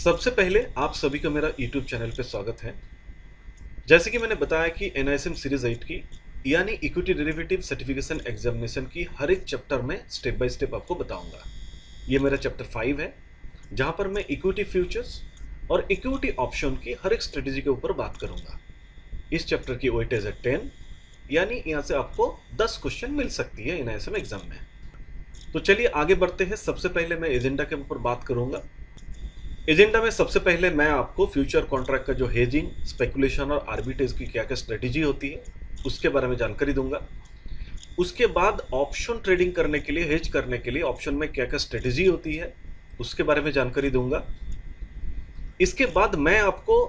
सबसे पहले आप सभी का मेरा YouTube चैनल पे स्वागत है। जैसे कि मैंने बताया कि NISM सीरीज 8 की यानी इक्विटी डेरिवेटिव सर्टिफिकेशन एग्जामिनेशन की हर एक चैप्टर में स्टेप बाय स्टेप आपको बताऊंगा। ये मेरा चैप्टर 5 है जहां पर मैं इक्विटी फ्यूचर्स और इक्विटी ऑप्शन की हर एक स्ट्रेटेजी के ऊपर बात करूंगा। इस चैप्टर की वेटेज है 10 यानी यहाँ से आपको 10 क्वेश्चन मिल सकती है NISM एग्जाम में। तो चलिए आगे बढ़ते हैं। सबसे पहले मैं एजेंडा के ऊपर बात करूंगा। एजेंडा में सबसे पहले मैं आपको फ्यूचर कॉन्ट्रैक्ट का जो हेजिंग, स्पेकुलेशन और आर्बिट्रेज की क्या क्या स्ट्रेटेजी होती है उसके बारे में जानकारी दूंगा। उसके बाद ऑप्शन ट्रेडिंग करने के लिए, हेज करने के लिए ऑप्शन में क्या क्या स्ट्रेटेजी होती है उसके बारे में जानकारी दूंगा। इसके बाद मैं आपको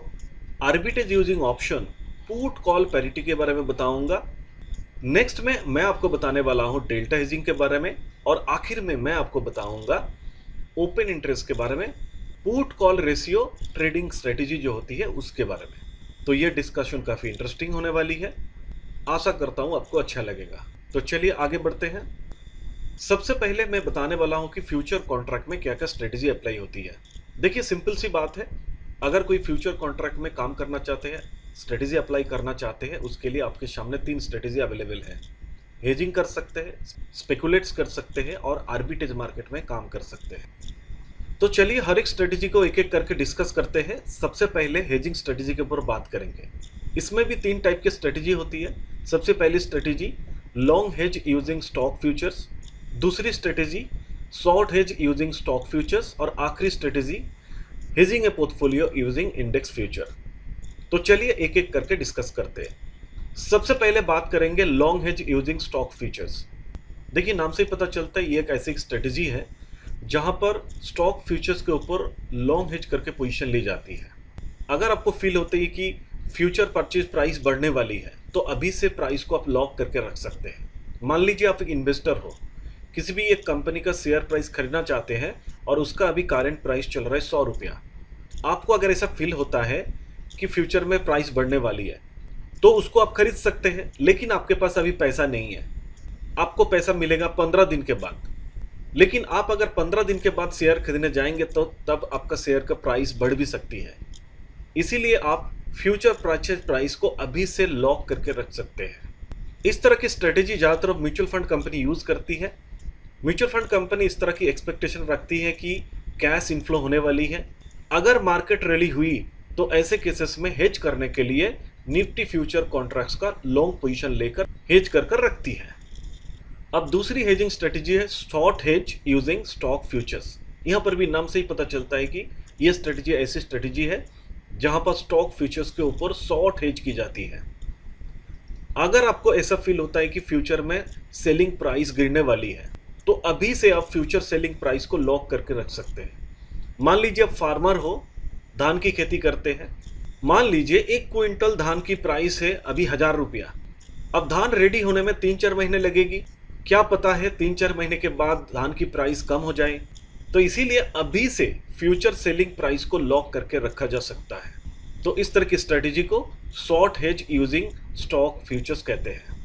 arbitrage using option, put call parity के बारे में बताऊंगा। नेक्स्ट में मैं आपको बताने वाला हूं डेल्टा हेजिंग के बारे में और आखिर में मैं आपको बताऊंगा ओपन इंटरेस्ट के बारे में, put call ratio trading strategy जो होती है उसके बारे में। तो ये डिस्कशन काफ़ी इंटरेस्टिंग होने वाली है। आशा करता हूँ आपको अच्छा लगेगा। तो चलिए आगे बढ़ते हैं। सबसे पहले मैं बताने वाला हूँ कि फ्यूचर कॉन्ट्रैक्ट में क्या क्या स्ट्रेटेजी अप्लाई होती है। देखिए सिंपल सी बात है, अगर कोई फ्यूचर कॉन्ट्रैक्ट में काम करना चाहते हैं, स्ट्रेटेजी अप्लाई करना चाहते हैं, उसके लिए आपके सामने 3 स्ट्रेटेजी अवेलेबल है। हेजिंग कर सकते हैं, स्पेकुलेट्स कर सकते हैं और आर्बिट्रेज मार्केट में काम कर सकते हैं। तो चलिए हर एक स्ट्रेटेजी को एक एक करके डिस्कस करते हैं। सबसे पहले हेजिंग स्ट्रेटेजी के ऊपर बात करेंगे। इसमें भी 3 टाइप की स्ट्रेटेजी होती है। सबसे पहली strategy long hedge using stock futures, दूसरी strategy short hedge using stock futures और आखिरी strategy hedging a portfolio using index future. तो चलिए एक एक करके डिस्कस करते हैं। सबसे पहले बात करेंगे long hedge using stock futures. देखिए नाम से ही पता चलता है ये एक ऐसी स्ट्रेटेजी है जहां पर स्टॉक फ्यूचर्स के ऊपर लॉन्ग हेज करके पोजीशन ली जाती है। अगर आपको फील होता है कि फ्यूचर परचेज प्राइस बढ़ने वाली है तो अभी से प्राइस को आप लॉक करके रख सकते हैं। मान लीजिए आप एक इन्वेस्टर हो, किसी भी एक कंपनी का शेयर प्राइस खरीदना चाहते हैं और उसका अभी करंट प्राइस चल रहा है 100 रुपया। आपको अगर ऐसा फील होता है कि फ्यूचर में प्राइस बढ़ने वाली है तो उसको आप खरीद सकते हैं, लेकिन आपके पास अभी पैसा नहीं है। आपको पैसा मिलेगा 15 दिन के बाद। लेकिन आप अगर 15 दिन के बाद शेयर खरीदने जाएंगे तो तब आपका शेयर का प्राइस बढ़ भी सकती है। इसीलिए आप फ्यूचर परचेज प्राइस को अभी से लॉक करके रख सकते हैं। इस तरह की स्ट्रेटेजी ज़्यादातर म्यूचुअल फंड कंपनी यूज करती है। म्यूचुअल फंड कंपनी इस तरह की एक्सपेक्टेशन रखती है कि कैश इनफ्लो होने वाली है। अगर मार्केट रैली हुई तो ऐसे केसेस में हेज करने के लिए निफ्टी फ्यूचर कॉन्ट्रैक्ट्स का लॉन्ग पोजीशन लेकर हेज कर रखती है। अब दूसरी हेजिंग स्ट्रेटेजी है short hedge using stock futures. यहाँ पर भी नाम से ही पता चलता है कि यह स्ट्रेटेजी ऐसी स्ट्रेटेजी है जहां पर स्टॉक फ्यूचर्स के ऊपर शॉर्ट हेज की जाती है। अगर आपको ऐसा फील होता है कि फ्यूचर में सेलिंग प्राइस गिरने वाली है तो अभी से आप फ्यूचर सेलिंग प्राइस को लॉक करके रख सकते हैं। मान लीजिए आप फार्मर हो, धान की खेती करते हैं। मान लीजिए 1 क्विंटल धान की प्राइस है अभी 1000 रुपया। अब धान रेडी होने में 3-4 महीने लगेगी। क्या पता है 3-4 महीने के बाद धान की प्राइस कम हो जाए। तो इसीलिए अभी से फ्यूचर सेलिंग प्राइस को लॉक करके रखा जा सकता है। तो इस तरह की स्ट्रेटेजी को short hedge using stock futures कहते हैं।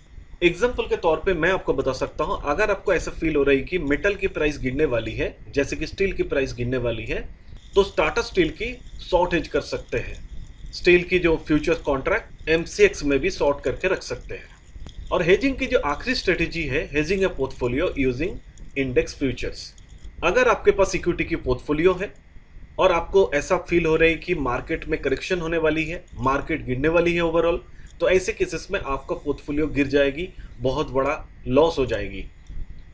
एग्जाम्पल के तौर पे मैं आपको बता सकता हूं, अगर आपको ऐसा फील हो रही है कि मेटल की प्राइस गिरने वाली है, जैसे कि स्टील की प्राइस गिरने वाली है, तो टाटा स्टील की शॉर्ट हेज कर सकते हैं। स्टील की जो फ्यूचर कॉन्ट्रैक्ट MCX में भी शॉर्ट करके रख सकते हैं। और हेजिंग की जो आखिरी स्ट्रेटेजी है hedging a portfolio using index futures. अगर आपके पास इक्विटी की पोर्टफोलियो है और आपको ऐसा फील हो रहा है कि मार्केट में करेक्शन होने वाली है, मार्केट गिरने वाली है ओवरऑल, तो ऐसे केसेस में आपका पोर्टफोलियो गिर जाएगी, बहुत बड़ा लॉस हो जाएगी।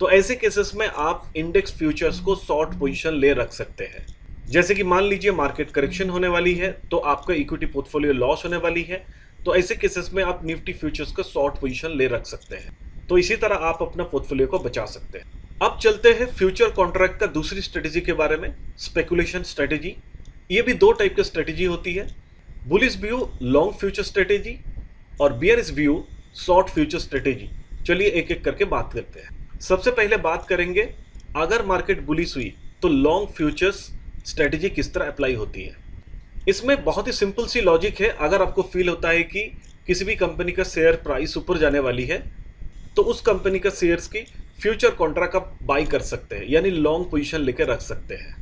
तो ऐसे केसेस में आप इंडेक्स फ्यूचर्स को शॉर्ट पोजीशन ले रख सकते हैं। जैसे कि मान लीजिए मार्केट करेक्शन होने वाली है तो आपका इक्विटी पोर्टफोलियो लॉस होने वाली है, तो ऐसे केसेस में आप निफ्टी फ्यूचर्स का शॉर्ट पोजीशन ले रख सकते हैं। तो इसी तरह आप अपना पोर्टफोलियो को बचा सकते हैं। अब चलते हैं फ्यूचर कॉन्ट्रैक्ट का दूसरी स्ट्रेटेजी के बारे में, स्पेकुलेशन स्ट्रेटेजी। ये भी 2 टाइप की स्ट्रेटेजी होती है, bullish view long future strategy और bearish view short future strategy. चलिए एक एक करके बात करते हैं। सबसे पहले बात करेंगे अगर मार्केट बुलिश हुई तो लॉन्ग फ्यूचर्स स्ट्रेटेजी किस तरह अप्लाई होती है। इसमें बहुत ही सिंपल सी लॉजिक है। अगर आपको फील होता है कि किसी भी कंपनी का शेयर प्राइस ऊपर जाने वाली है तो उस कंपनी का शेयर्स की फ्यूचर कॉन्ट्रैक्ट आप बाई कर सकते हैं, यानी लॉन्ग पोजीशन लेकर रख सकते हैं।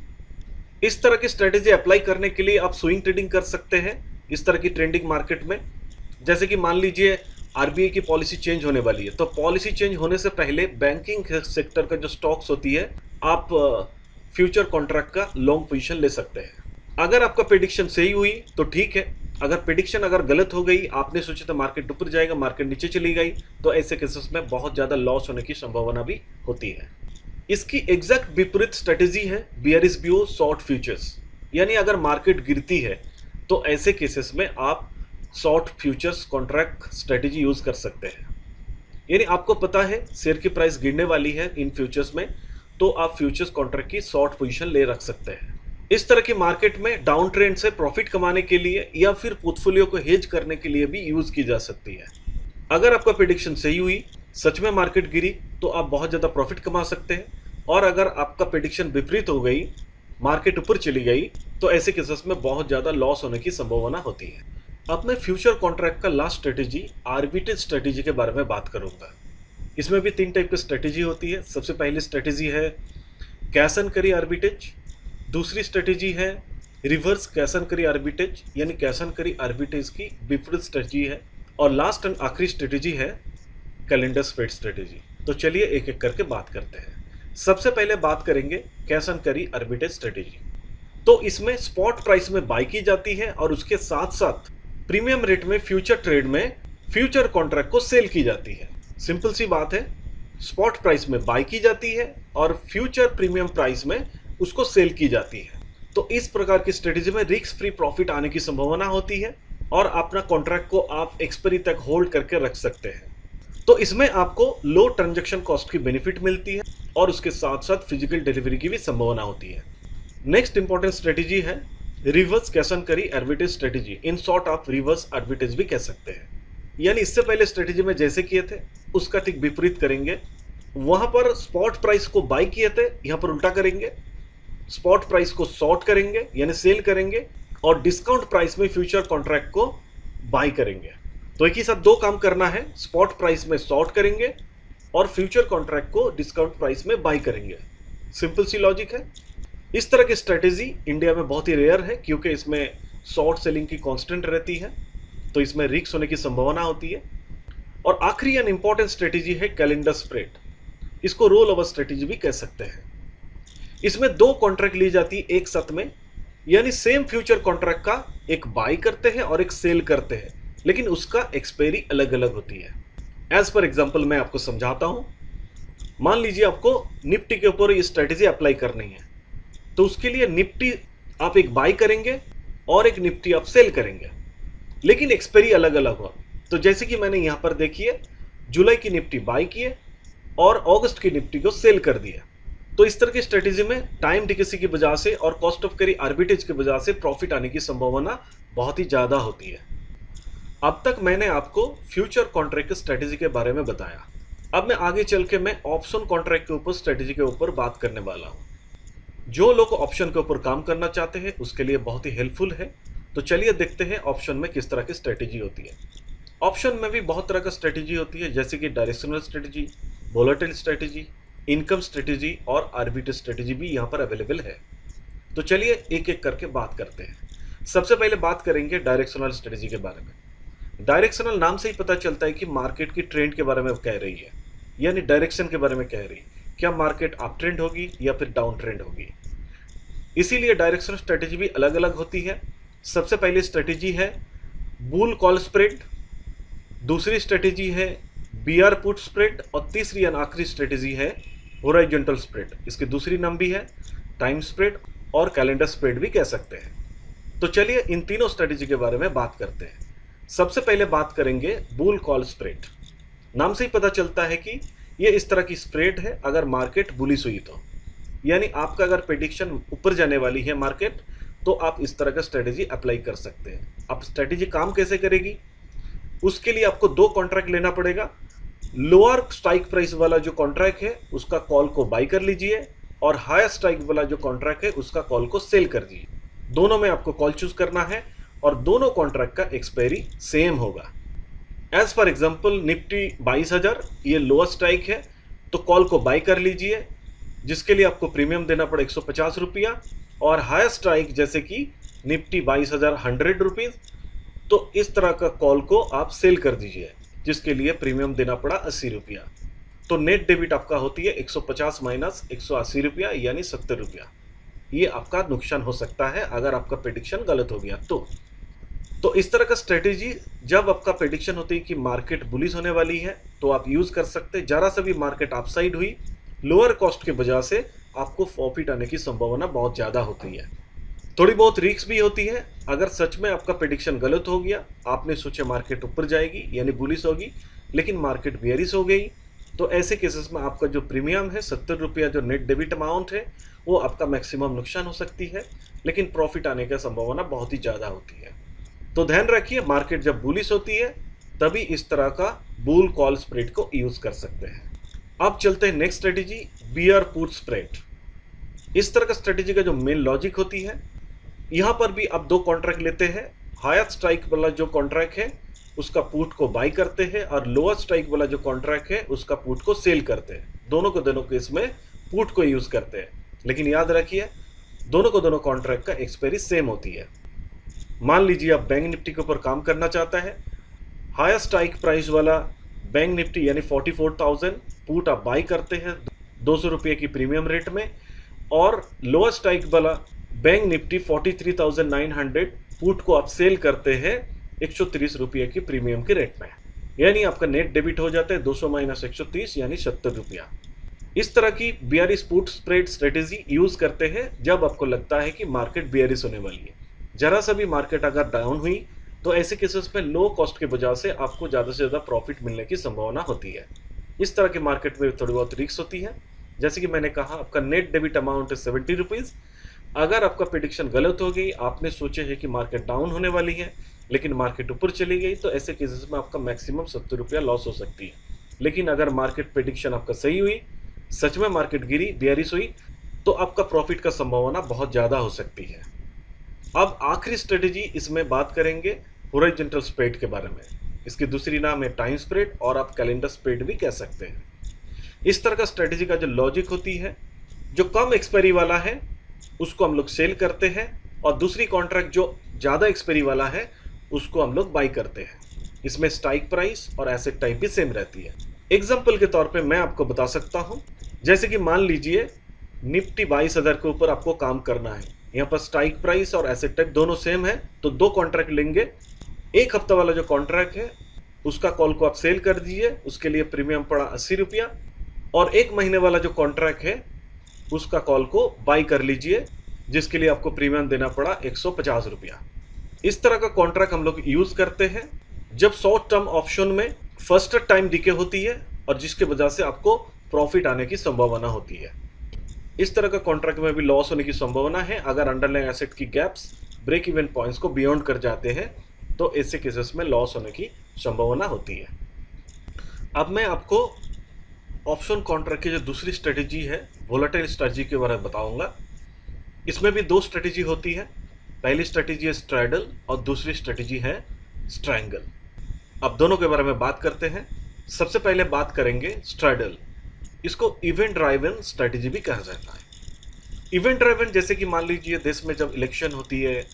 इस तरह की स्ट्रेटेजी अप्लाई करने के लिए आप स्विंग ट्रेडिंग कर सकते हैं इस तरह की ट्रेंडिंग मार्केट में। जैसे कि मान लीजिए आरबीआई की पॉलिसी चेंज होने वाली है, तो पॉलिसी चेंज होने से पहले बैंकिंग सेक्टर का जो स्टॉक्स होती है, आप फ्यूचर कॉन्ट्रैक्ट का लॉन्ग पोजीशन ले सकते हैं। अगर आपका प्रेडिक्शन सही हुई तो ठीक है, अगर प्रेडिक्शन अगर गलत हो गई, आपने सोचा था मार्केट ऊपर जाएगा, मार्केट नीचे चली गई, तो ऐसे केसेस में बहुत ज़्यादा लॉस होने की संभावना भी होती है। इसकी एग्जैक्ट विपरीत स्ट्रेटेजी है बियरिश व्यू शॉर्ट फ्यूचर्स। यानी अगर मार्केट गिरती है तो ऐसे केसेस में आप short futures contract strategy use कर सकते हैं। यानी आपको पता है शेयर की प्राइस गिरने वाली है इन फ्यूचर्स में, तो आप फ्यूचर्स कॉन्ट्रैक्ट की शॉर्ट पोजीशन ले रख सकते हैं। इस तरह की मार्केट में डाउन ट्रेंड से प्रॉफिट कमाने के लिए या फिर पोर्टफोलियो को हेज करने के लिए भी यूज की जा सकती है। अगर आपका प्रेडिक्शन सही हुई, सच में मार्केट गिरी, तो आप बहुत ज़्यादा प्रॉफिट कमा सकते हैं। और अगर आपका प्रेडिक्शन विपरीत हो गई, मार्केट ऊपर चली गई, तो ऐसे केसेस में बहुत ज़्यादा लॉस होने की संभावना होती है। अब मैं फ्यूचर कॉन्ट्रैक्ट का लास्ट स्ट्रेटेजी आर्बिट्रेज स्ट्रेटेजी के बारे में बात करूंगा। इसमें भी 3 टाइप की स्ट्रेटेजी होती है। सबसे पहली स्ट्रेटेजी है कैश एंड कैरी आर्बिट्रेज, दूसरी स्ट्रेटेजी है reverse cash and carry arbitrage, यानी कैश एंड कैरी आर्बिट्रेज की विपरीत स्ट्रेटेजी है, और लास्ट एंड आखिरी स्ट्रेटेजी है कैलेंडर स्प्रेड स्ट्रेटेजी। तो चलिए एक एक करके बात करते हैं। सबसे पहले बात करेंगे cash and carry arbitrage strategy. तो इसमें स्पॉट प्राइस में बाई की जाती है और उसके साथ साथ प्रीमियम रेट में फ्यूचर ट्रेड में फ्यूचर कॉन्ट्रैक्ट को सेल की जाती है। सिंपल सी बात है, स्पॉट प्राइस में बाई की जाती है और फ्यूचर प्रीमियम प्राइस में उसको सेल की जाती है। तो इस प्रकार की स्ट्रेटेजी में रिस्क फ्री प्रॉफिट आने की संभावना होती है और अपना कॉन्ट्रैक्ट को आप एक्सपायरी तक होल्ड करके रख सकते हैं। तो इसमें आपको लो ट्रांजैक्शन कॉस्ट की बेनिफिट मिलती है और उसके साथ साथ फिजिकल डिलीवरी की भी संभावना होती है। नेक्स्ट इंपॉर्टेंट स्ट्रेटेजी है reverse cash and carry arbitrage strategy. In short आप रिवर्स आर्बिट्रेज भी कह सकते हैं। यानी इससे पहले स्ट्रेटेजी में जैसे किए थे उसका ठीक विपरीत करेंगे। वहां पर स्पॉट प्राइस को बाई किए थे, यहां पर उल्टा करेंगे। स्पॉट प्राइस को शॉर्ट करेंगे यानी सेल करेंगे, और डिस्काउंट प्राइस में फ्यूचर कॉन्ट्रैक्ट को बाई करेंगे। तो एक ही साथ 2 काम करना है, स्पॉट प्राइस में शॉर्ट करेंगे और फ्यूचर कॉन्ट्रैक्ट को डिस्काउंट प्राइस में बाई करेंगे। सिंपल सी लॉजिक है। इस तरह की स्ट्रेटेजी इंडिया में बहुत ही रेयर है क्योंकि इसमें शॉर्ट सेलिंग की कांस्टेंट रहती है, तो इसमें रिस्क होने की संभावना होती है। और आखिरी एन इंपॉर्टेंट स्ट्रेटेजी है कैलेंडर स्प्रेड। इसको रोल ओवर स्ट्रेटेजी भी कह सकते हैं। इसमें 2 कॉन्ट्रैक्ट ली जाती है एक साथ में, यानी सेम फ्यूचर कॉन्ट्रैक्ट का एक बाई करते हैं और एक सेल करते हैं, लेकिन उसका एक्सपायरी अलग अलग होती है। एज पर एग्जाम्पल मैं आपको समझाता हूं। मान लीजिए आपको निफ्टी के ऊपर ये स्ट्रेटेजी अप्लाई करनी है, तो उसके लिए निफ्टी आप एक बाई करेंगे और एक निफ्टी आप सेल करेंगे, लेकिन एक्सपायरी अलग अलग हो। तो जैसे कि मैंने यहां पर देखिए, जुलाई की निफ्टी बाई किए और अगस्त की निफ्टी को सेल कर दिया। तो इस तरह की स्ट्रेटेजी में टाइम डिकेसी की वजह से और कॉस्ट ऑफ कैरी आर्बिट्रेज की वजह से प्रॉफिट आने की संभावना बहुत ही ज्यादा होती है। अब तक मैंने आपको फ्यूचर कॉन्ट्रैक्ट स्ट्रेटेजी के बारे में बताया। अब मैं आगे चल के मैं ऑप्शन कॉन्ट्रैक्ट के ऊपर स्ट्रेटेजी के ऊपर बात करने वाला हूं। जो लोग ऑप्शन के ऊपर काम करना चाहते हैं उसके लिए बहुत ही हेल्पफुल है। तो चलिए देखते हैं ऑप्शन में किस तरह की स्ट्रेटेजी होती है। ऑप्शन में भी बहुत तरह का स्ट्रेटेजी होती है, जैसे कि directional strategy, volatile strategy, income strategy और आर्बिट्रेज स्ट्रेटेजी भी यहाँ पर अवेलेबल है। तो चलिए एक एक करके बात करते हैं। सबसे पहले बात करेंगे डायरेक्शनल स्ट्रेटेजी के बारे में। डायरेक्शनल नाम से ही पता चलता है कि मार्केट की ट्रेंड के बारे में कह रही है, यानी डायरेक्शन के बारे में कह रही है, क्या मार्केट अप ट्रेंड होगी या फिर डाउन ट्रेंड होगी। इसीलिए डायरेक्शनल स्ट्रेटेजी भी अलग अलग होती है। सबसे पहली स्ट्रेटेजी है बुल कॉल स्प्रेड, दूसरी स्ट्रेटेजी है बीआर पुट स्प्रेड, और तीसरी और आखिरी स्ट्रेटेजी है हॉरिजॉन्टल स्प्रेड। इसकी दूसरी नाम भी है टाइम स्प्रेड और कैलेंडर स्प्रेड भी कह सकते हैं। तो चलिए इन तीनों स्ट्रेटेजी के बारे में बात करते हैं। सबसे पहले बात करेंगे बुल कॉल स्प्रेड। नाम से ही पता चलता है कि ये इस तरह की स्प्रेड है अगर मार्केट बुलिश हुई तो, यानी आपका अगर प्रेडिक्शन ऊपर जाने वाली है मार्केट, तो आप इस तरह का स्ट्रेटेजी अप्लाई कर सकते हैं। अब स्ट्रेटेजी काम कैसे करेगी, उसके लिए आपको 2 कॉन्ट्रैक्ट लेना पड़ेगा। लोअर स्ट्राइक प्राइस वाला जो कॉन्ट्रैक्ट है उसका कॉल को बाई कर लीजिए, और हायर स्ट्राइक वाला जो कॉन्ट्रैक्ट है उसका कॉल को सेल कर दीजिए। दोनों में आपको कॉल चूज करना है और दोनों कॉन्ट्रैक्ट का एक्सपायरी सेम होगा। एज फॉर एग्जांपल निफ्टी 22,000 ये लोअर स्ट्राइक है, तो कॉल को बाई कर लीजिए, जिसके लिए आपको प्रीमियम देना पड़े 150 रुपया, और हायर स्ट्राइक जैसे कि निफ्टी 22,100 रुपीज़, तो इस तरह का कॉल को आप सेल कर दीजिए, जिसके लिए प्रीमियम देना पड़ा 80 रुपया। तो नेट डेबिट आपका होती है 150 माइनस 180 रुपया, यानी 70 रुपया। ये आपका नुकसान हो सकता है अगर आपका प्रेडिक्शन गलत हो गया तो इस तरह का स्ट्रेटेजी, जब आपका प्रेडिक्शन होती है कि मार्केट बुलिश होने वाली है, तो आप यूज कर सकते हैं। जरा सा भी मार्केट अपसाइड हुई, लोअर कॉस्ट के वजह से आपको प्रॉफिट आने की संभावना बहुत ज़्यादा होती है। थोड़ी बहुत रिस्क भी होती है। अगर सच में आपका प्रेडिक्शन गलत हो गया, आपने सोचा मार्केट ऊपर जाएगी यानी बुलिश होगी, लेकिन मार्केट बेयरिश हो गई, तो ऐसे केसेस में आपका जो प्रीमियम है 70 रुपया, जो नेट डेबिट अमाउंट है, वो आपका मैक्सिमम नुकसान हो सकती है, लेकिन प्रॉफिट आने की संभावना बहुत ही ज़्यादा होती है। तो ध्यान रखिए, मार्केट जब बुलिश होती है तभी इस तरह का बुल कॉल स्प्रेड को यूज कर सकते हैं। अब चलते हैं next strategy, beer put spread. इस तरह का स्ट्रेटेजी का जो मेन लॉजिक होती है, यहाँ पर भी आप दो कॉन्ट्रैक्ट लेते हैं। हायर स्ट्राइक वाला जो कॉन्ट्रैक्ट है उसका पुट को बाई करते हैं, और लोअर स्ट्राइक वाला जो कॉन्ट्रैक्ट है उसका पुट को सेल करते हैं। दोनों केस में पुट को यूज करते हैं, लेकिन याद रखिए दोनों कॉन्ट्रैक्ट का एक्सपायरी सेम होती है। मान लीजिए आप बैंक निफ्टी के ऊपर काम करना चाहता है, हायर स्ट्राइक प्राइस वाला बैंक निफ्टी यानी 44,000 पुट आप बाई करते हैं 200 रुपये की प्रीमियम रेट में, और लोअर स्ट्राइक वाला बैंक निफ्टी 43,900 पुट को आप सेल करते हैं 130 रुपये की प्रीमियम के रेट में, यानी आपका नेट डेबिट हो जाता है 200 माइनस 130 यानी 70 रुपया। इस तरह की bearish put spread strategy use करते हैं जब आपको लगता है कि मार्केट बियरिश होने वाली है। जरा सा भी मार्केट अगर डाउन हुई तो ऐसे केसेस में लो कॉस्ट की वजह से आपको ज़्यादा से ज़्यादा प्रॉफिट मिलने की संभावना होती है। इस तरह के मार्केट में थोड़ी बहुत रिस्क होती है। जैसे कि मैंने कहा, आपका नेट डेबिट अमाउंट है 70 रुपीज़। अगर आपका प्रेडिक्शन गलत हो गई, आपने सोचे है कि मार्केट डाउन होने वाली है लेकिन मार्केट ऊपर चली गई, तो ऐसे केसेस में आपका मैक्सिमम 70 रुपया लॉस हो सकती है। लेकिन अगर मार्केट प्रेडिक्शन आपका सही हुई, सच में मार्केट गिरी, बियरिश हुई, तो आपका प्रॉफिट का संभावना बहुत ज़्यादा हो सकती है। अब आखिरी स्ट्रेटेजी इसमें बात करेंगे हॉरिजॉन्टल स्प्रेड के बारे में। इसकी दूसरी नाम है टाइम स्प्रेड, और आप कैलेंडर स्प्रेड भी कह सकते हैं। इस तरह का स्ट्रेटेजी का जो लॉजिक होती है, जो कम एक्सपायरी वाला है उसको हम लोग सेल करते हैं, और दूसरी कॉन्ट्रैक्ट जो ज़्यादा एक्सपायरी वाला है उसको हम लोग बाई करते हैं। इसमें स्ट्राइक प्राइस और एसेट टाइप भी सेम रहती है। एग्जाम्पल के तौर पे मैं आपको बता सकता हूँ, जैसे कि मान लीजिए निफ्टी 22,000 के ऊपर आपको काम करना है। यहाँ पर स्ट्राइक प्राइस और एसेट टाइप दोनों सेम है, तो दो कॉन्ट्रैक्ट लेंगे। एक हफ्ता वाला जो कॉन्ट्रैक्ट है उसका कॉल को आप सेल कर दीजिए, उसके लिए प्रीमियम पड़ा 80 रुपया, और एक महीने वाला जो कॉन्ट्रैक्ट है उसका कॉल को बाई कर लीजिए, जिसके लिए आपको प्रीमियम देना पड़ा 150 रुपया। इस तरह का कॉन्ट्रैक्ट हम लोग यूज करते हैं जब शॉर्ट टर्म ऑप्शन में फर्स्ट टाइम डिके होती है, और जिसके वजह से आपको प्रॉफिट आने की संभावना होती है। इस तरह का कॉन्ट्रैक्ट में भी लॉस होने की संभावना है अगर अंडरलाइन एसेट की गैप्स ब्रेक इवन पॉइंट्स को बियॉन्ड कर जाते हैं, तो ऐसे केसेस में लॉस होने की संभावना होती है। अब मैं आपको ऑप्शन कॉन्ट्रैक्ट की जो दूसरी स्ट्रेटेजी है, वोलेटाइल स्ट्रेटेजी के बारे में बताऊंगा। इसमें भी दो स्ट्रेटेजी होती है। पहली स्ट्रेटेजी है स्ट्रैडल और दूसरी स्ट्रेटेजी है स्ट्रैंगल। अब दोनों के बारे में बात करते हैं। सबसे पहले बात करेंगे स्ट्रैडल। इसको इवेंट ड्राइवन स्ट्रेटेजी भी कहा जाता है। इवेंट ड्राइवन जैसे कि मान लीजिए देश में जब इलेक्शन होती है,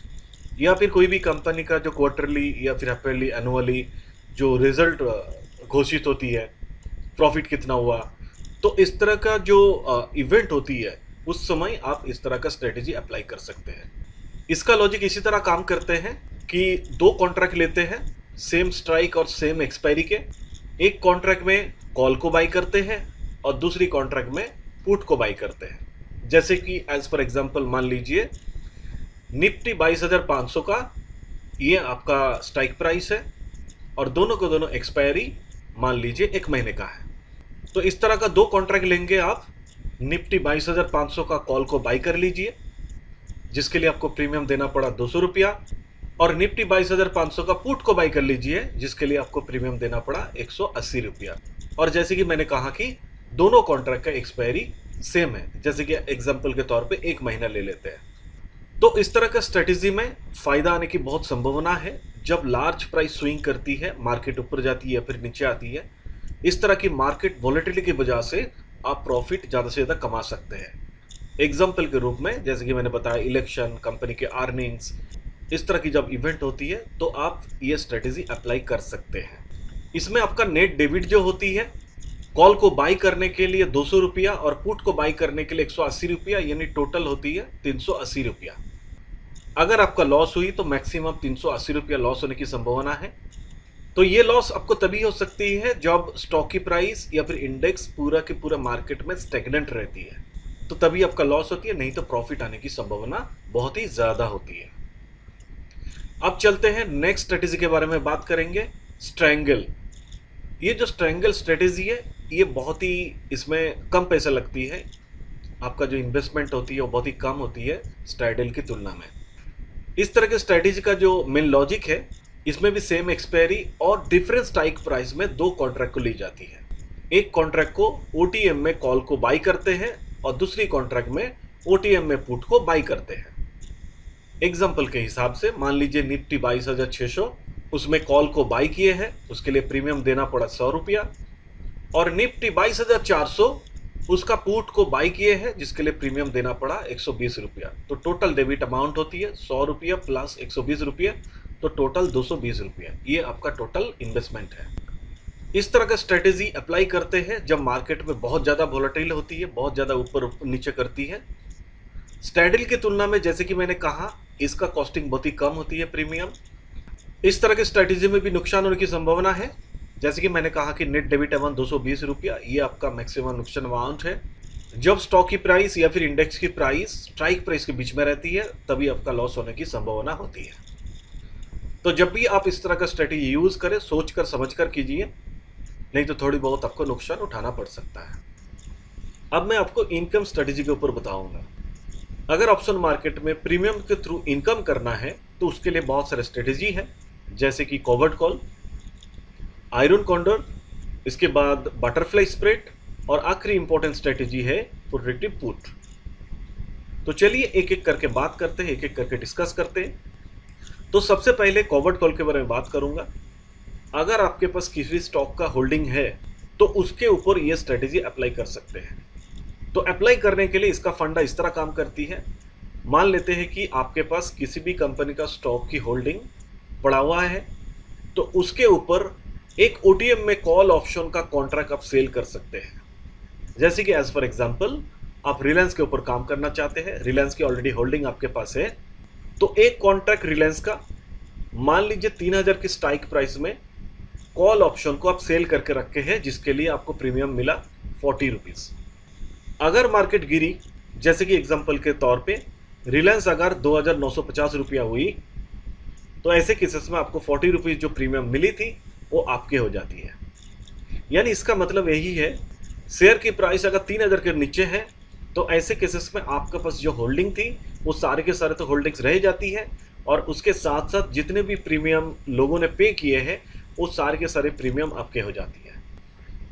या फिर कोई भी कंपनी का जो क्वार्टरली या फिर हाफली एनुअली जो रिजल्ट घोषित होती है, प्रॉफिट कितना हुआ, तो इस तरह का जो इवेंट होती है उस समय आप इस तरह का स्ट्रेटेजी अप्लाई कर सकते हैं। इसका लॉजिक इसी तरह काम करते हैं कि दो कॉन्ट्रैक्ट लेते हैं सेम स्ट्राइक और सेम एक्सपायरी के। एक कॉन्ट्रैक्ट में कॉल को बाई करते हैं और दूसरी कॉन्ट्रैक्ट में पुट को बाई करते हैं। जैसे कि एज पर एग्जांपल मान लीजिए निफ्टी 22,500 का ये आपका स्ट्राइक प्राइस है, और दोनों को दोनों एक्सपायरी मान लीजिए एक महीने का है। तो इस तरह का दो कॉन्ट्रैक्ट लेंगे आप। निफ्टी 22,500 का कॉल को बाई कर लीजिए, जिसके लिए आपको प्रीमियम देना पड़ा 200 रुपया, और निफ्टी 22,500 का पुट को बाई कर लीजिए, जिसके लिए आपको प्रीमियम देना पड़ा 180 रुपया। और जैसे कि मैंने कहा कि दोनों कॉन्ट्रैक्ट का एक्सपायरी सेम है, जैसे कि एग्जांपल के तौर पे एक महीना ले लेते हैं। तो इस तरह का स्ट्रेटेजी में फायदा आने की बहुत संभावना है जब लार्ज प्राइस स्विंग करती है, मार्केट ऊपर जाती है या फिर नीचे आती है। इस तरह की मार्केट वॉलेटिलिटी की वजह से आप प्रॉफिट ज़्यादा से ज़्यादा कमा सकते हैं। एग्जाम्पल के रूप में जैसे कि मैंने बताया इलेक्शन, कंपनी के अर्निंग्स, इस तरह की जब इवेंट होती है तो आप ये स्ट्रेटेजी अप्लाई कर सकते हैं। इसमें आपका नेट डेबिट जो होती है, कॉल को बाई करने के लिए 200 रुपया और पुट को बाई करने के लिए 180 रुपया, यानी टोटल होती है 380 रुपया। अगर आपका लॉस हुई तो मैक्सिमम 380 रुपया लॉस होने की संभावना है। तो ये लॉस आपको तभी हो सकती है जब स्टॉक की प्राइस या फिर इंडेक्स पूरा के पूरा मार्केट में स्टेगनेंट रहती है, तो तभी आपका लॉस होती है, नहीं तो प्रॉफिट आने की संभावना बहुत ही ज्यादा होती है। अब चलते हैं नेक्स्ट स्ट्रेटेजी के बारे में बात करेंगे, स्ट्रैंगल। ये जो स्ट्रैंगल स्ट्रेटेजी है, ये बहुत ही इसमें कम पैसा लगती है, आपका जो इन्वेस्टमेंट होती है वो बहुत ही कम होती है स्ट्रैडल की तुलना में। इस तरह के स्ट्रेटेजी का जो मेन लॉजिक है, इसमें भी सेम एक्सपायरी और डिफरेंट स्ट्राइक प्राइस में दो कॉन्ट्रैक्ट को ली जाती है। एक कॉन्ट्रैक्ट को ओटीएम में कॉल को बाई करते हैं और दूसरी कॉन्ट्रैक्ट में ओटीएम में पुट को बाई करते हैं। एग्जाम्पल के हिसाब से मान लीजिए निफ्टी 22,600, उसमें कॉल को बाई किए हैं, उसके लिए प्रीमियम देना पड़ा 100 रुपया, और निफ्टी 22,400 उसका पुट को बाई किए हैं जिसके लिए प्रीमियम देना पड़ा 120 रुपया। तो टोटल डेबिट अमाउंट होती है 100 रुपया प्लस 120 रुपया, तो टोटल 220 रुपया। ये आपका टोटल इन्वेस्टमेंट है। इस तरह का स्ट्रेटेजी अप्लाई करते हैं जब मार्केट में बहुत ज़्यादा वोलेटाइल होती है, बहुत ज़्यादा ऊपर नीचे करती है। स्ट्रैडल की तुलना में जैसे कि मैंने कहा, इसका कॉस्टिंग बहुत ही कम होती है, प्रीमियम। इस तरह की स्ट्रेटेजी में भी नुकसान होने की संभावना है। जैसे कि मैंने कहा कि नेट डेबिट अमाउंट 220 रुपया, ये आपका मैक्सिमम नुकसान अमाउंट है। जब स्टॉक की प्राइस या फिर इंडेक्स की प्राइस स्ट्राइक प्राइस के बीच में रहती है, तभी आपका लॉस होने की संभावना होती है। तो जब भी आप इस तरह का स्ट्रेटेजी यूज करें, सोच कर समझ कर कीजिए, नहीं तो थोड़ी बहुत आपको नुकसान उठाना पड़ सकता है। अब मैं आपको इनकम स्ट्रेटेजी के ऊपर बताऊंगा। अगर ऑप्शन मार्केट में प्रीमियम के थ्रू इनकम करना है तो उसके लिए बहुत सारे स्ट्रेटेजी है, जैसे कि कॉवर्ड कॉल, आयरन कॉन्डर, इसके बाद बटरफ्लाई स्प्रेड, और आखिरी इंपॉर्टेंट स्ट्रेटेजी है प्रोटेक्टिव पुट। तो चलिए एक एक करके बात करते हैं, एक एक करके डिस्कस करते हैं। तो सबसे पहले कॉवर्ड कॉल के बारे में बात करूंगा। अगर आपके पास किसी स्टॉक का होल्डिंग है तो उसके ऊपर यह स्ट्रेटेजी अप्लाई कर सकते हैं। तो अप्लाई करने के लिए इसका फंडा इस तरह काम करती है। मान लेते हैं कि आपके पास किसी भी कंपनी का स्टॉक की होल्डिंग पड़ा हुआ है, तो उसके ऊपर एक ओटीएम में कॉल ऑप्शन का कॉन्ट्रैक्ट आप सेल कर सकते हैं। जैसे कि एज फॉर एग्जांपल आप रिलायंस के ऊपर काम करना चाहते हैं, रिलायंस की ऑलरेडी होल्डिंग आपके पास है, तो एक कॉन्ट्रैक्ट रिलायंस का मान लीजिए 3000 की स्ट्राइक प्राइस में कॉल ऑप्शन को आप सेल करके रखे हैं, जिसके लिए आपको प्रीमियम मिला 40 रुपीज। अगर मार्केट गिरी, जैसे कि एग्जांपल के तौर पे रिलायंस अगर 2950 रुपया हुई, तो ऐसे केसेस में आपको 40 रुपीज जो प्रीमियम मिली थी वो आपके हो जाती है। यानी इसका मतलब यही है, शेयर की प्राइस अगर 3000 के नीचे है तो ऐसे केसेस में आपके पास जो होल्डिंग थी वो सारे के सारे तो होल्डिंग्स रह जाती है, और उसके साथ साथ जितने भी प्रीमियम लोगों ने पे किए हैं वो सारे के सारे प्रीमियम आपके हो जाती है।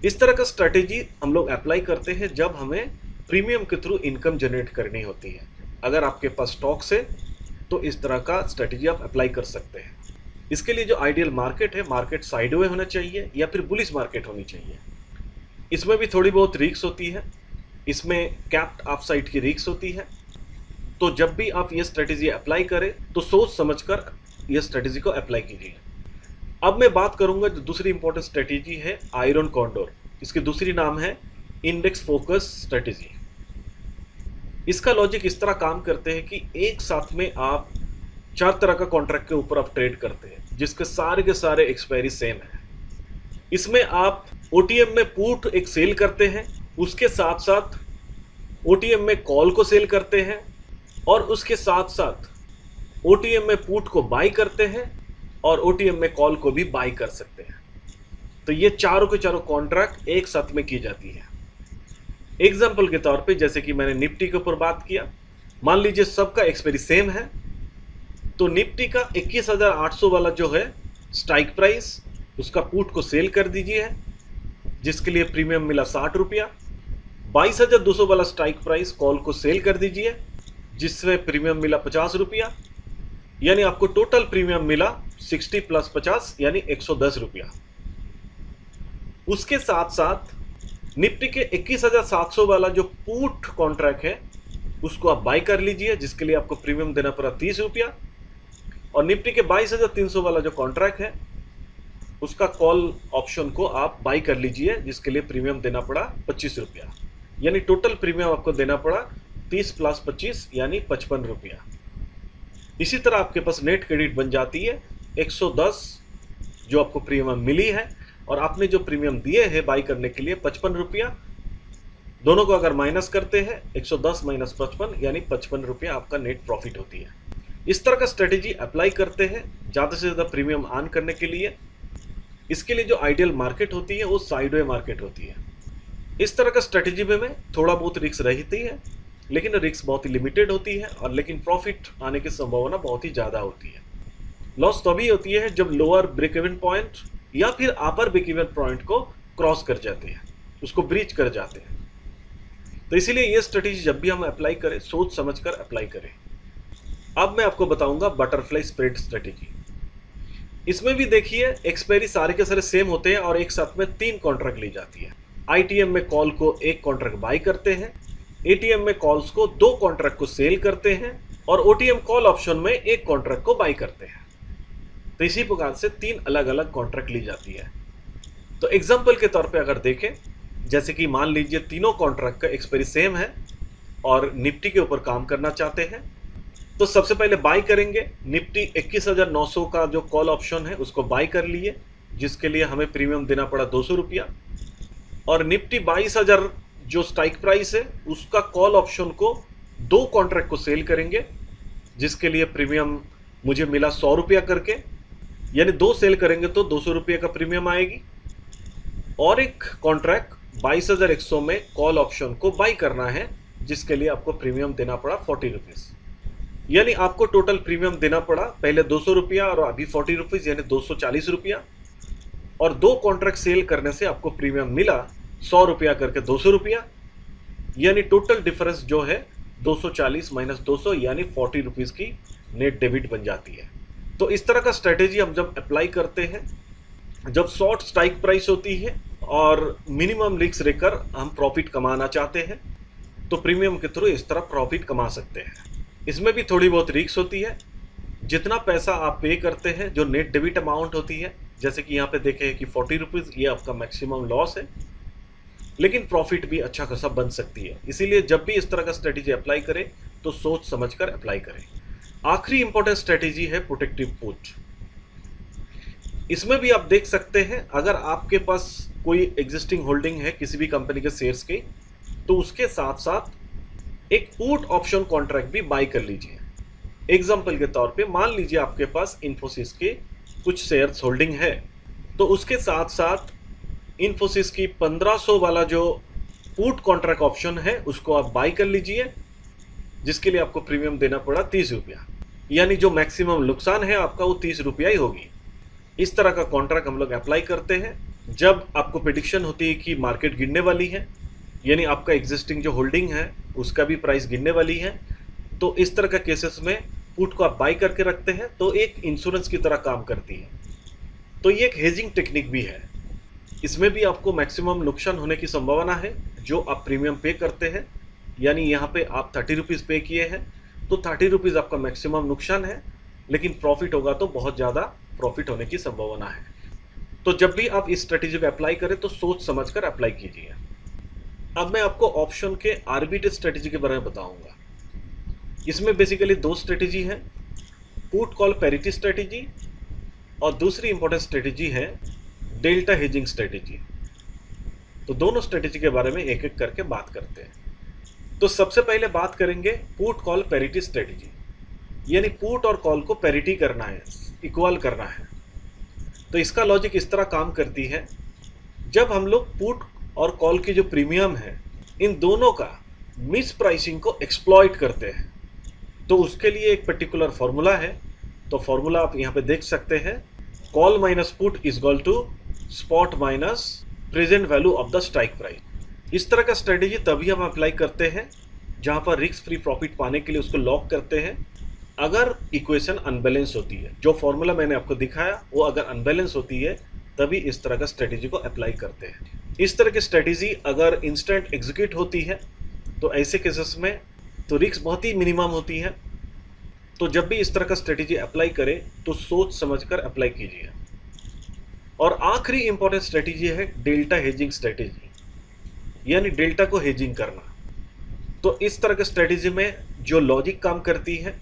इस तरह का स्ट्रेटेजी हम लोग अप्लाई करते हैं जब हमें प्रीमियम के थ्रू इनकम जनरेट करनी होती है। अगर आपके पास स्टॉक्स है तो इस तरह का स्ट्रेटेजी आप अप्लाई कर सकते हैं। इसके लिए जो आइडियल मार्केट है, मार्केट साइडवे होना चाहिए या फिर बुलिश मार्केट होनी चाहिए। इसमें भी थोड़ी बहुत रिस्क होती है, इसमें कैप्ड अपसाइड की रिस्क होती है। तो जब भी आप ये स्ट्रेटेजी अप्लाई करें तो सोच समझकर ये स्ट्रेटेजी को अप्लाई कीजिए। अब मैं बात करूंगा जो दूसरी इंपॉर्टेंट स्ट्रेटेजी है, आयरन कॉन्डोर। इसकी दूसरी नाम है इंडेक्स फोकस स्ट्रेटेजी। इसका लॉजिक इस तरह काम करते हैं कि एक साथ में आप 4 तरह का कॉन्ट्रैक्ट के ऊपर आप ट्रेड करते हैं, जिसके सारे के सारे एक्सपायरी सेम है। इसमें आप ओटीएम में पुट एक सेल करते हैं, उसके साथ साथ ओटीएम में कॉल को सेल करते हैं, और उसके साथ साथ ओटीएम में पुट को बाई करते हैं और ओटीएम में कॉल को भी बाई कर सकते हैं। तो ये चारों के चारों कॉन्ट्रैक्ट एक साथ में की जाती है। एग्जाम्पल के तौर पे जैसे कि मैंने निफ्टी के ऊपर बात किया, मान लीजिए सबका एक्सपायरी सेम है, तो निफ्टी का 21,800 वाला जो है स्ट्राइक प्राइस, उसका पुट को सेल कर दीजिए, जिसके लिए प्रीमियम मिला 60 रुपया। 22,200 वाला स्ट्राइक प्राइस कॉल को सेल कर दीजिए, जिससे प्रीमियम मिला 50 रुपया, यानी आपको टोटल प्रीमियम मिला 60 प्लस 50 यानी 110 रुपया। उसके साथ साथ निफ्टी के 21,700 वाला जो पुट कॉन्ट्रैक्ट है, उसको आप बाई कर लीजिए, जिसके लिए आपको प्रीमियम देना पड़ा 30 रुपया। और निफ्टी के 22,300 वाला जो कॉन्ट्रैक्ट है उसका कॉल ऑप्शन को आप बाई कर लीजिए, जिसके लिए प्रीमियम देना पड़ा 25 रुपया। यानी टोटल प्रीमियम आपको देना पड़ा 30 + 25 यानी 55 रुपया। इसी तरह आपके पास नेट क्रेडिट बन जाती है 110 जो आपको प्रीमियम मिली है, और आपने जो प्रीमियम दिए हैं बाई करने के लिए 55 रुपया, दोनों को अगर माइनस करते हैं 110 - 55 यानी 55 रुपया आपका नेट प्रॉफिट होती है। इस तरह का स्ट्रेटेजी अप्लाई करते हैं ज़्यादा से ज़्यादा प्रीमियम अर्न करने के लिए। इसके लिए जो आइडियल मार्केट होती है वो साइडवे मार्केट होती है। इस तरह का स्ट्रेटेजी में थोड़ा बहुत रिस्क रहती है, लेकिन रिस्क बहुत ही लिमिटेड होती है, और लेकिन प्रॉफिट आने की संभावना बहुत ही ज़्यादा होती है। लॉस तभी होती है जब लोअर ब्रेक इवन पॉइंट या फिर अपर ब्रेक इवन पॉइंट को क्रॉस कर जाते हैं, उसको ब्रीच कर जाते हैं। तो इसीलिए ये स्ट्रेटेजी जब भी हम अप्लाई करें सोच समझकर अप्लाई करें। अब मैं आपको बताऊंगा बटरफ्लाई स्प्रेड स्ट्रेटेजी। इसमें भी देखिए एक्सपायरी सारे के सारे सेम होते हैं और एक साथ में 3 कॉन्ट्रैक्ट ली जाती है। आईटीएम में कॉल को 1 कॉन्ट्रैक्ट बाई करते हैं, एटीएम में कॉल्स को 2 कॉन्ट्रैक्ट को सेल करते हैं, और ओटीएम कॉल ऑप्शन में 1 कॉन्ट्रैक्ट को बाई करते हैं। तो इसी प्रकार से 3 अलग अलग कॉन्ट्रैक्ट ली जाती है। तो एग्जाम्पल के तौर पे अगर देखें, जैसे कि मान लीजिए तीनों कॉन्ट्रैक्ट का एक्सपायरी सेम है और निफ्टी के ऊपर काम करना चाहते हैं, तो सबसे पहले बाई करेंगे। निफ्टी 21,900 का जो कॉल ऑप्शन है उसको बाई कर लिए, जिसके लिए हमें प्रीमियम देना पड़ा 200 रुपया। और निफ्टी 22,000 जो स्ट्राइक प्राइस है उसका कॉल ऑप्शन को 2 कॉन्ट्रैक्ट को सेल करेंगे, जिसके लिए प्रीमियम मुझे मिला 100 रुपया करके, यानी 2 सेल करेंगे तो 200 रुपये का प्रीमियम आएगी। और एक कॉन्ट्रैक्ट 22,100 में कॉल ऑप्शन को बाई करना है, जिसके लिए आपको प्रीमियम देना पड़ा 40 रुपीज़। यानी आपको टोटल प्रीमियम देना पड़ा पहले 200 रुपया और अभी 40 रुपीज़, यानी 240 रुपया। और 2 कॉन्ट्रैक्ट सेल करने से आपको प्रीमियम मिला 100 रुपया करके 200 रुपया, यानी टोटल डिफरेंस जो है 240 - 200 यानी 40 रुपीज़ की नेट डेबिट बन जाती है। तो इस तरह का स्ट्रेटेजी हम जब अप्लाई करते हैं, जब शॉर्ट स्ट्राइक प्राइस होती है और मिनिमम रिस्क लेकर हम प्रॉफिट कमाना चाहते हैं, तो प्रीमियम के थ्रू इस तरह प्रॉफिट कमा सकते हैं। इसमें भी थोड़ी बहुत रिस्क होती है। जितना पैसा आप पे करते हैं, जो नेट डेबिट अमाउंट होती है, जैसे कि यहाँ पे देखें कि 40 रुपीज़, ये आपका मैक्सिमम लॉस है, लेकिन प्रॉफिट भी अच्छा खासा बन सकती है। इसीलिए जब भी इस तरह का स्ट्रेटेजी अप्लाई करें तो सोच समझकर अप्लाई करें। आखिरी इंपॉर्टेंट स्ट्रेटेजी है प्रोटेक्टिव पुट। इसमें भी आप देख सकते हैं, अगर आपके पास कोई एग्जिस्टिंग होल्डिंग है किसी भी कंपनी के शेयर्स की, तो उसके साथ साथ एक पुट ऑप्शन कॉन्ट्रैक्ट भी बाई कर लीजिए। एग्जाम्पल के तौर पे मान लीजिए आपके पास इन्फोसिस के कुछ शेयर्स होल्डिंग है, तो उसके साथ साथ इन्फोसिस की 1500 वाला जो पुट कॉन्ट्रैक्ट ऑप्शन है उसको आप बाई कर लीजिए, जिसके लिए आपको प्रीमियम देना पड़ा 30 रुपया। यानी जो मैक्सिमम नुकसान है आपका वो 30 रुपया ही होगी। इस तरह का कॉन्ट्रैक्ट हम लोग अप्लाई करते हैं जब आपको प्रेडिक्शन होती है कि मार्केट गिरने वाली है, यानी आपका एग्जिस्टिंग जो होल्डिंग है उसका भी प्राइस गिरने वाली है। तो इस तरह का केसेस में पुट को आप बाई करके रखते हैं, तो एक इंश्योरेंस की तरह काम करती है। तो ये एक हेजिंग टेक्निक भी है। इसमें भी आपको मैक्सिमम नुकसान होने की संभावना है जो आप प्रीमियम पे करते हैं। यानी यहाँ पे आप 30 रुपीज़ पे किए हैं, तो 30 रुपीज़ आपका मैक्सिमम नुकसान है, लेकिन प्रॉफिट होगा तो बहुत ज़्यादा प्रॉफिट होने की संभावना है। तो जब भी आप इस स्ट्रेटेजी को अप्लाई करें तो सोच समझकर अप्लाई कीजिए। अब मैं आपको ऑप्शन के आर्बिट्रेज स्ट्रेटेजी के बारे में बताऊंगा। इसमें बेसिकली 2 स्ट्रेटेजी है, पुट कॉल पैरिटी स्ट्रेटेजी और दूसरी इंपॉर्टेंट स्ट्रेटेजी है डेल्टा हेजिंग स्ट्रेटेजी। तो दोनों स्ट्रेटेजी के बारे में एक एक करके बात करते हैं। तो सबसे पहले बात करेंगे पुट कॉल पैरिटी स्ट्रेटेजी, यानी पुट और कॉल को पैरिटी करना है, इक्वल करना है। तो इसका लॉजिक इस तरह काम करती है, जब हम लोग पुट और कॉल की जो प्रीमियम है इन दोनों का मिस प्राइसिंग को एक्सप्लॉइट करते हैं, तो उसके लिए एक पर्टिकुलर फॉर्मूला है। तो फॉर्मूला आप यहाँ पे देख सकते हैं, call minus put is equal to spot minus present value of the strike price. इस तरह का स्ट्रेटेजी तभी हम अप्लाई करते हैं जहाँ पर रिस्क फ्री प्रॉफिट पाने के लिए उसको लॉक करते हैं अगर इक्वेशन अनबैलेंस होती है। जो फॉर्मूला मैंने आपको दिखाया वो अगर अनबैलेंस होती है तभी इस तरह का स्ट्रेटेजी को अप्लाई करते हैं। इस तरह की स्ट्रेटेजी अगर इंस्टेंट एग्जीक्यूट होती है तो ऐसे केसेस में तो रिस्क बहुत ही मिनिमम होती है। तो जब भी इस तरह का स्ट्रेटेजी अप्लाई करें तो सोच समझकर अप्लाई कीजिए। और आखिरी इंपॉर्टेंट स्ट्रेटेजी है डेल्टा हेजिंग स्ट्रेटेजी, यानी डेल्टा को हेजिंग करना। तो इस तरह के स्ट्रेटेजी में जो लॉजिक काम करती है,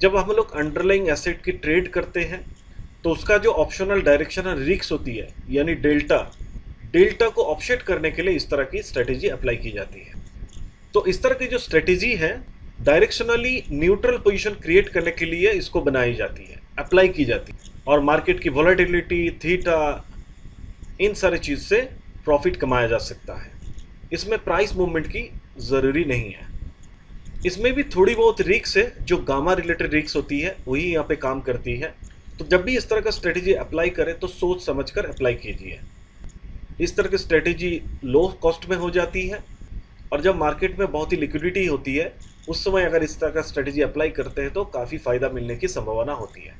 जब हम लोग अंडरलाइंग एसेट की ट्रेड करते हैं तो उसका जो ऑप्शनल डायरेक्शनल रिस्क होती है, यानी डेल्टा को ऑफसेट करने के लिए इस तरह की स्ट्रेटेजी अप्लाई की जाती है। तो इस तरह की जो स्ट्रेटेजी है डायरेक्शनली न्यूट्रल पोजीशन क्रिएट करने के लिए इसको बनाई जाती है, अप्लाई की जाती है, और मार्केट की वॉलेटिलिटी, थीटा, इन सारी चीज से प्रॉफिट कमाया जा सकता है। इसमें प्राइस मूवमेंट की जरूरी नहीं है। इसमें भी थोड़ी बहुत रिस्क है, जो गामा रिलेटेड रिस्क होती है वही यहाँ पे काम करती है। तो जब भी इस तरह का स्ट्रेटेजी अप्लाई करें तो सोच समझकर अप्लाई कीजिए। इस तरह की स्ट्रेटेजी लो कॉस्ट में हो जाती है, और जब मार्केट में बहुत ही लिक्विडिटी होती है उस समय अगर इस तरह का स्ट्रेटेजी अप्लाई करते हैं तो काफ़ी फ़ायदा मिलने की संभावना होती है।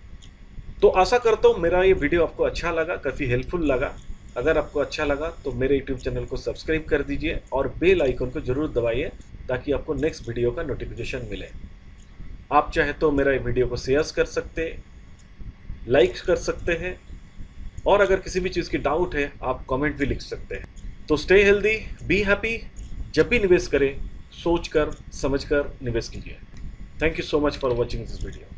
तो आशा करता हूँ मेरा ये वीडियो आपको अच्छा लगा, काफ़ी हेल्पफुल लगा। अगर आपको अच्छा लगा तो मेरे यूट्यूब चैनल को सब्सक्राइब कर दीजिए और बेल आइकन को जरूर दबाइए ताकि आपको नेक्स्ट वीडियो का नोटिफिकेशन मिले। आप चाहे तो मेरा ये वीडियो को शेयर कर सकते हैं, लाइक कर सकते हैं, और अगर किसी भी चीज़ की डाउट है आप कमेंट भी लिख सकते हैं। तो स्टे हेल्दी, बी हैप्पी। जब भी निवेश करें सोच कर समझ कर निवेश कीजिए। Thank you so much for watching this video.